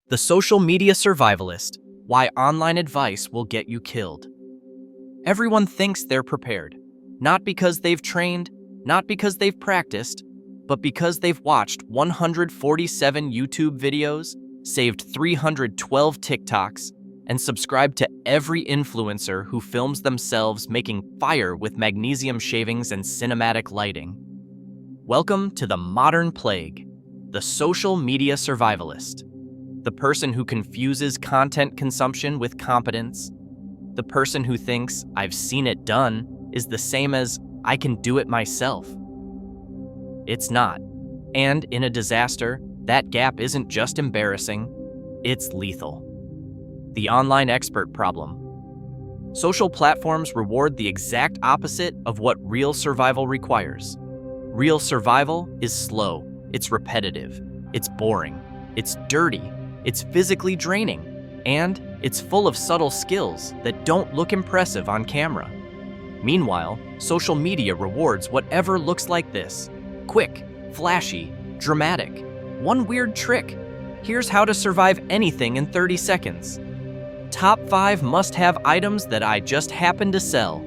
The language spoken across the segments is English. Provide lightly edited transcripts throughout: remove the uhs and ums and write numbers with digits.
The Social Media Survivalist: Why Online Advice Will Get You Killed. Everyone thinks they're prepared, not because they've trained, not because they've practiced, but because they've watched 147 YouTube videos, saved 312 TikToks, and subscribed to every influencer who films themselves making fire with magnesium shavings and cinematic lighting. Welcome to the modern plague, the social media survivalist. The person who confuses content consumption with competence. The person who thinks, "I've seen it done," is the same as, "I can do it myself." It's not. And in a disaster, that gap isn't just embarrassing, it's lethal. The online expert problem. Social platforms reward the exact opposite of what real survival requires. Real survival is slow, it's repetitive, it's boring, it's dirty, it's physically draining, and it's full of subtle skills that don't look impressive on camera. Meanwhile, social media rewards whatever looks like this: quick, flashy, dramatic. One weird trick. Here's how to survive anything in 30 seconds. Top 5 must-have items that I just happen to sell.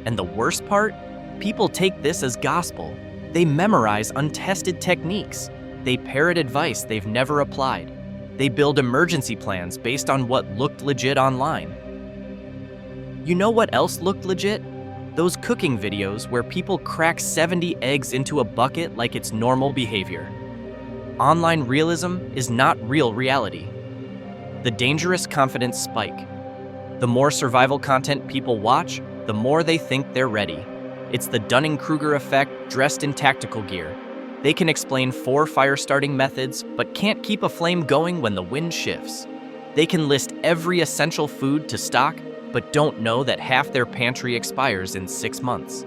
And the worst part? People take this as gospel. They memorize untested techniques. They parrot advice they've never applied. They build emergency plans based on what looked legit online. You know what else looked legit? Those cooking videos where people crack 70 eggs into a bucket like it's normal behavior. Online realism is not real reality. The dangerous confidence spike. The more survival content people watch, the more they think they're ready. It's the Dunning-Kruger effect dressed in tactical gear. They can explain 4 fire-starting methods, but can't keep a flame going when the wind shifts. They can list every essential food to stock, but don't know that half their pantry expires in 6 months.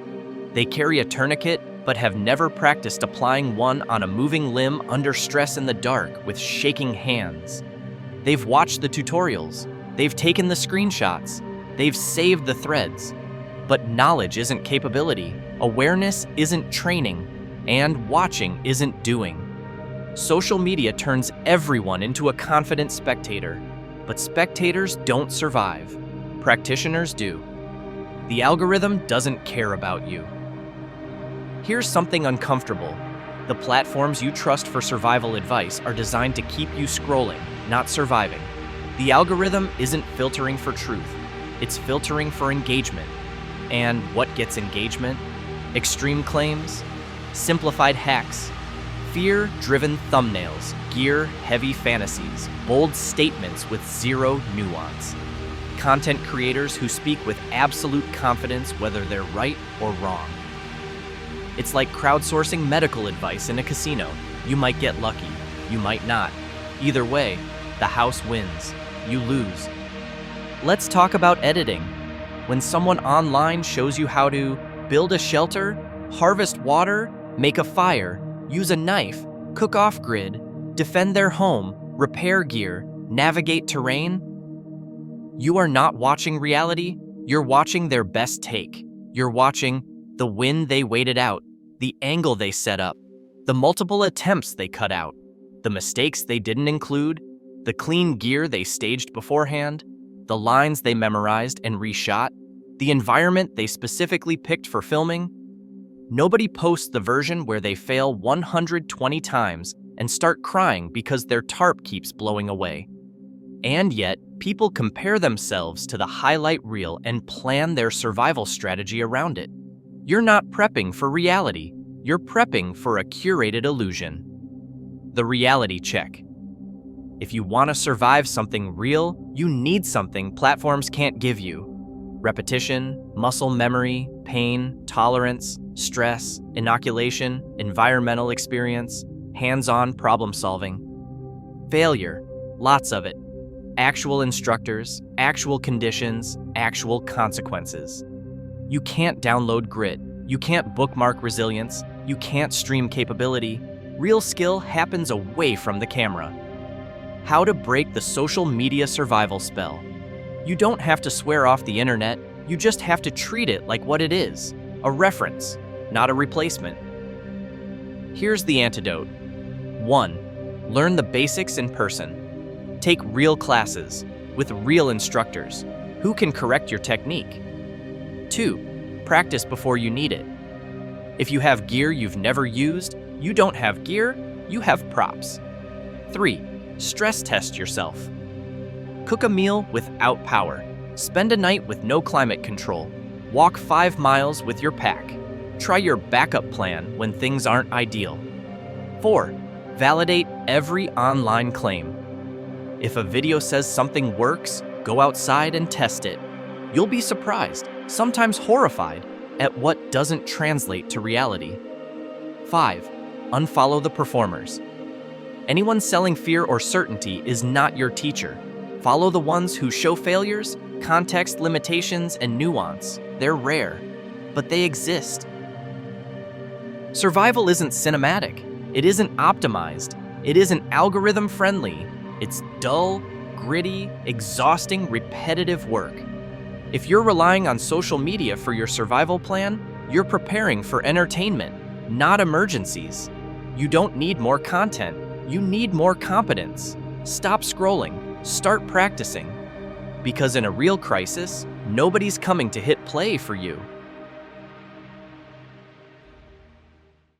They carry a tourniquet, but have never practiced applying one on a moving limb under stress in the dark with shaking hands. They've watched the tutorials, they've taken the screenshots, they've saved the threads. But knowledge isn't capability, awareness isn't training, and watching isn't doing. Social media turns everyone into a confident spectator, but spectators don't survive. Practitioners do. The algorithm doesn't care about you. Here's something uncomfortable. The platforms you trust for survival advice are designed to keep you scrolling, not surviving. The algorithm isn't filtering for truth, it's filtering for engagement. And what gets engagement? Extreme claims, simplified hacks, fear-driven thumbnails, gear-heavy fantasies, bold statements with zero nuance. Content creators who speak with absolute confidence whether they're right or wrong. It's like crowdsourcing medical advice in a casino. You might get lucky, you might not. Either way, the house wins, you lose. Let's talk about editing. When someone online shows you how to build a shelter, harvest water, make a fire, use a knife, cook off-grid, defend their home, repair gear, navigate terrain, you are not watching reality, you're watching their best take. You're watching the win they waited out, the angle they set up, the multiple attempts they cut out, the mistakes they didn't include, the clean gear they staged beforehand, the lines they memorized and reshot, the environment they specifically picked for filming. Nobody posts the version where they fail 120 times and start crying because their tarp keeps blowing away. And yet, people compare themselves to the highlight reel and plan their survival strategy around it. You're not prepping for reality, you're prepping for a curated illusion. The reality check. If you want to survive something real, you need something platforms can't give you. Repetition, muscle memory, pain, tolerance, stress, inoculation, environmental experience, hands-on problem solving. Failure, lots of it. Actual instructors, actual conditions, actual consequences. You can't download grit, you can't bookmark resilience, you can't stream capability. Real skill happens away from the camera. How to break the social media survival spell. You don't have to swear off the internet, you just have to treat it like what it is, a reference, not a replacement. Here's the antidote. 1. Learn the basics in person. Take real classes with real instructors who can correct your technique. 2. Practice before you need it. If you have gear you've never used, you don't have gear, you have props. 3. Stress test yourself. Cook a meal without power. Spend a night with no climate control. Walk 5 miles with your pack. Try your backup plan when things aren't ideal. 4. Validate every online claim. If a video says something works, go outside and test it. You'll be surprised, sometimes horrified, at what doesn't translate to reality. 5. Unfollow the performers. Anyone selling fear or certainty is not your teacher. Follow the ones who show failures, context limitations, and nuance. They're rare, but they exist. Survival isn't cinematic. It isn't optimized. It isn't algorithm-friendly. It's dull, gritty, exhausting, repetitive work. If you're relying on social media for your survival plan, you're preparing for entertainment, not emergencies. You don't need more content. You need more competence. Stop scrolling. Start practicing. Because in a real crisis, nobody's coming to hit play for you.